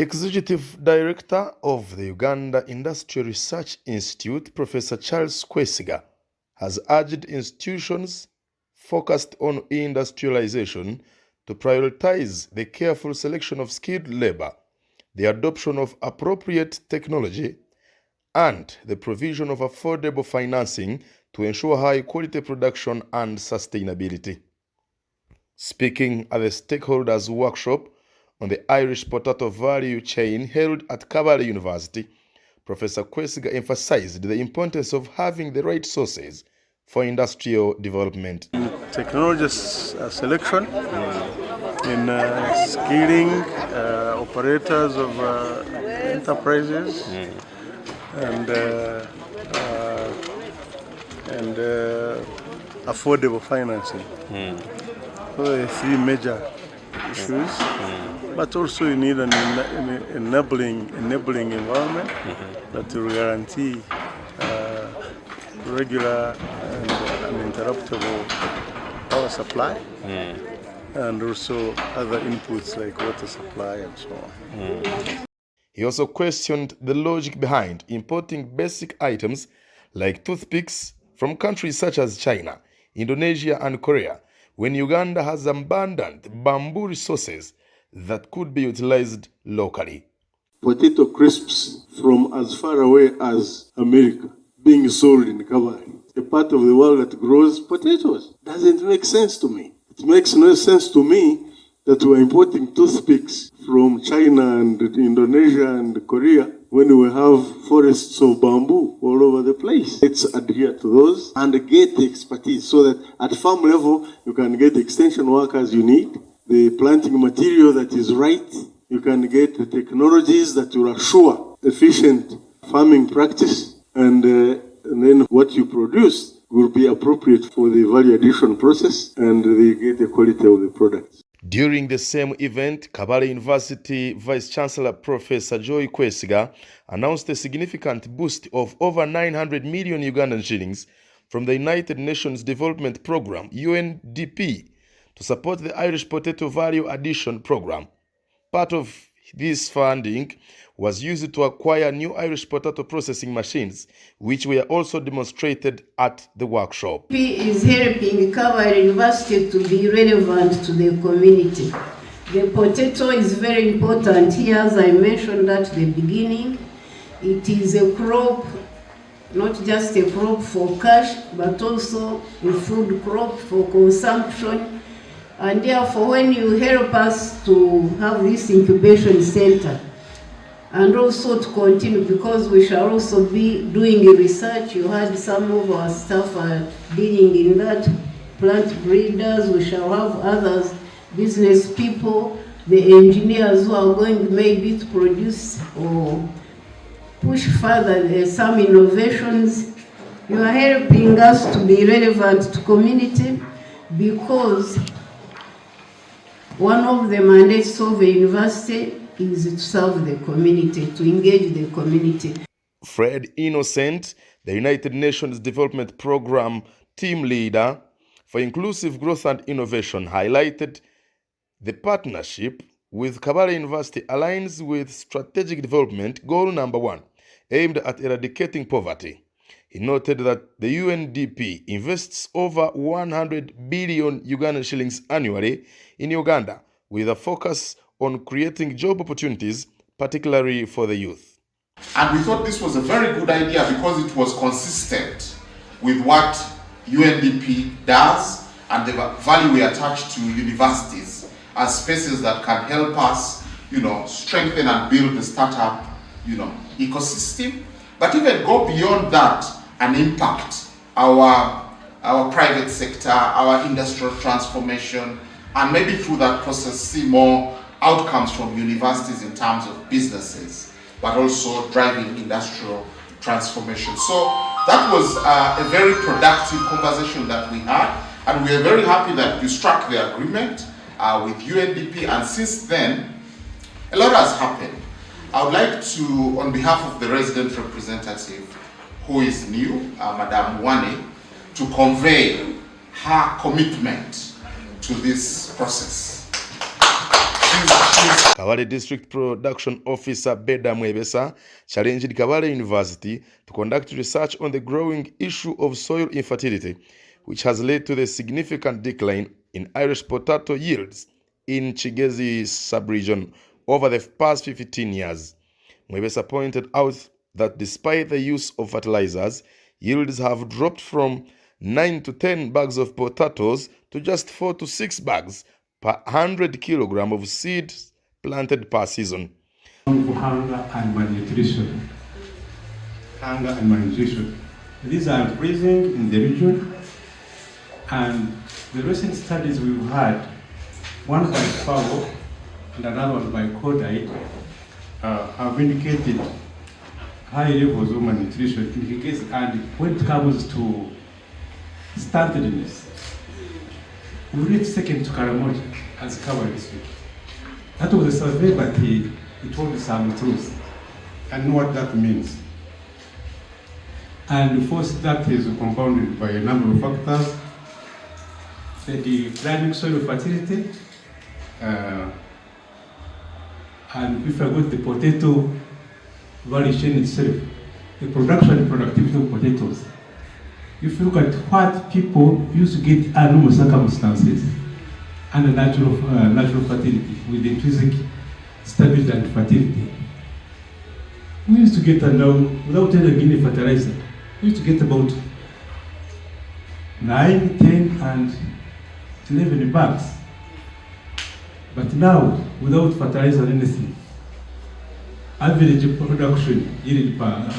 The Executive Director of the Uganda Industrial Research Institute, Professor Charles Kwesiga, has urged institutions focused on industrialization to prioritize the careful selection of skilled labor, the adoption of appropriate technology, and the provision of affordable financing to ensure high-quality production and sustainability. Speaking at the stakeholders' workshop on the Irish potato value chain held at Kabale University, Professor Kwesiga emphasized the importance of having the right sources for industrial development. Technology selection, in skilling operators of enterprises, and affordable financing. So three major issues, but also you need an enabling environment that will guarantee regular and uninterruptible power supply, and also other inputs like water supply and so on. He also questioned the logic behind importing basic items like toothpicks from countries such as China, Indonesia, and Korea, when Uganda has abundant bamboo resources that could be utilized locally. Potato crisps from as far away as America being sold in Kabale, a part of the world that grows potatoes. Doesn't make sense to me. It makes no sense to me that we're importing toothpicks from China and Indonesia and Korea when we have forests of bamboo all over the place. Let's adhere to those and get the expertise so that at farm level you can get the extension workers you need, the planting material that is right, you can get the technologies that will assure efficient farming practice, and then what you produce will be appropriate for the value addition process, and they get the quality of the products. During the same event, Kabale University Vice-Chancellor Professor Kwesiga announced a significant boost of over 900 million Ugandan shillings from the United Nations Development Programme, UNDP, to support the Irish Potato Value Addition Programme. Part of this funding was used to acquire new Irish potato processing machines, which were also demonstrated at the workshop. UNDP is helping Kabale University to be relevant to the community. The potato is very important here, as I mentioned at the beginning. It is a crop, not just a crop for cash, but also a food crop for consumption. And therefore, when you help us to have this incubation center, and also to continue, because we shall also be doing research. You had some of our staff are dealing in that, plant breeders, we shall have others, business people, the engineers who are going maybe to produce or push further some innovations. You are helping us to be relevant to community, because one of the mandates of the university is to serve the community, to engage the community. Fred Innocent, the United Nations Development Programme team leader for inclusive growth and innovation, highlighted the partnership with Kabale University aligns with strategic development goal number 1, aimed at eradicating poverty. He noted that the UNDP invests over 100 billion Ugandan shillings annually in Uganda, with a focus on creating job opportunities, particularly for the youth. And we thought this was a very good idea because it was consistent with what UNDP does and the value we attach to universities as spaces that can help us, strengthen and build the startup, ecosystem, but even go beyond that and impact our private sector, our industrial transformation, and maybe through that process see more outcomes from universities in terms of businesses, but also driving industrial transformation. So that was a very productive conversation that we had, and we are very happy that we struck the agreement with UNDP, and since then, a lot has happened. I would like to, on behalf of the resident representative, who is new, Madame Wane, to convey her commitment to this process. Kabale District Production Officer Beda Mwebesa challenged Kabale University to conduct research on the growing issue of soil infertility, which has led to the significant decline in Irish potato yields in Chigezi sub-region over the past 15 years. Mwebesa pointed out that despite the use of fertilizers, yields have dropped from 9 to 10 bags of potatoes to just 4 to 6 bags per 100 kilogram of seeds planted per season. Hunger and malnutrition. Hunger and malnutrition. These are increasing in the region, and the recent studies we've had, one by FAO and another one by CODI, have indicated high levels of malnutrition in the case, and when it comes to stunted, we reached second to Karamoja as Kabale District. That was a survey, but he told us some truth and what that means. And of course, that is compounded by a number of factors. The declining soil fertility, and if I go to the potato value chain itself, the production and productivity of potatoes. If you look at what people used to get under normal circumstances and natural fertility with intrinsic stability and fertility, we used to get without any fertilizer, we used to get about 9, 10, and 11 bags. But now, without fertilizer or anything, average production yield per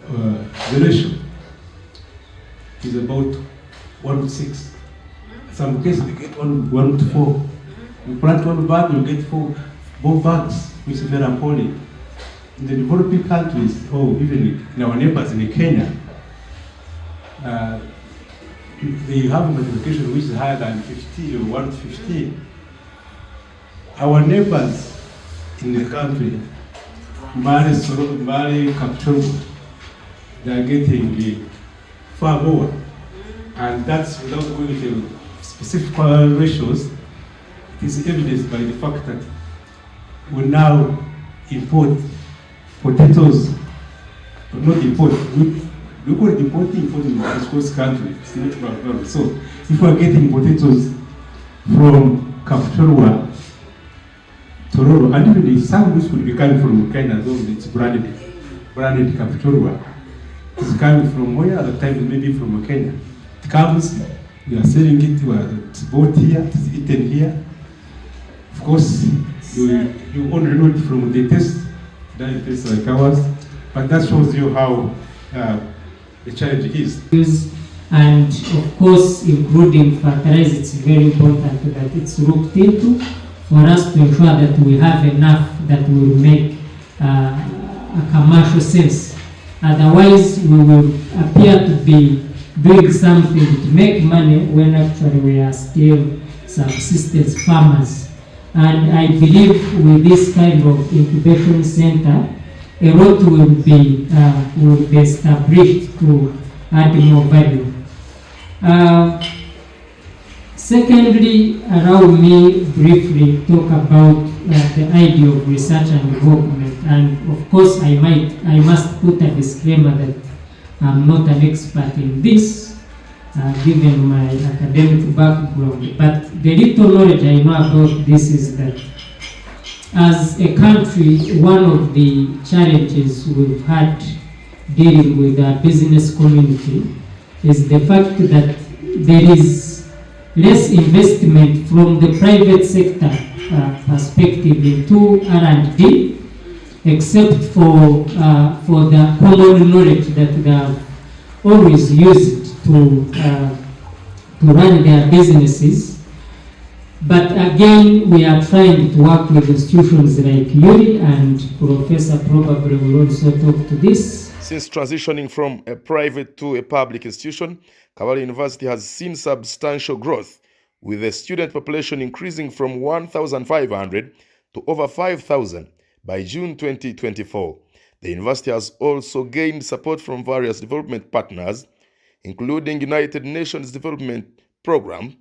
the ratio is about 1 to 6. In some cases, we get 1 to 4. You plant 1 bag, you get 4 bags, which is very appalling. In the developing countries, or even in our neighbors in Kenya, they have a multiplication which is higher than 50 or 1 to 15. Our neighbors in the country, Mali, Kapchorgo, they are getting far more. And that's without going to specific ratios. It is evidenced by the fact that we now import potatoes, but not import. We call it importing because country. It's not about. So if we are getting potatoes from Kapchorwa, Tororo, and even some which could be coming from Kenya, though it's branded Kapchorwa, it's coming from where? At the time maybe from Kenya. It comes, we are selling it, it's bought here, it's eaten here. Of course, you only know it from the test, that it tastes like ours, but that shows you how the challenge is. And of course, including fertilizer, it's very important that it's looked into for us to ensure that we have enough that will make a commercial sense. Otherwise, we will appear to be doing something to make money when actually we are still subsistence farmers. And I believe with this kind of incubation center, a lot will be established to add more value. Secondly, allow me briefly talk about the idea of research and development. And of course, I must put a disclaimer that I'm not an expert in this, given my academic background. But the little knowledge I know about this is that as a country, one of the challenges we've had dealing with our business community is the fact that there is less investment from the private sector perspective into R&D, except for the common knowledge that they have always used to run their businesses. But again, we are trying to work with institutions like UIRI, and Professor probably will also talk to this. Since transitioning from a private to a public institution, Kabale University has seen substantial growth, with the student population increasing from 1,500 to over 5,000 by June 2024. The university has also gained support from various development partners, including United Nations Development Program,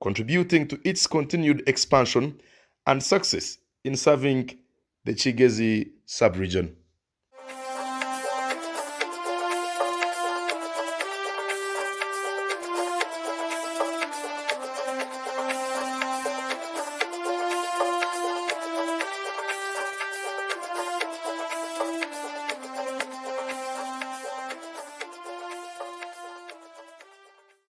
contributing to its continued expansion and success in serving the Kigezi sub-region.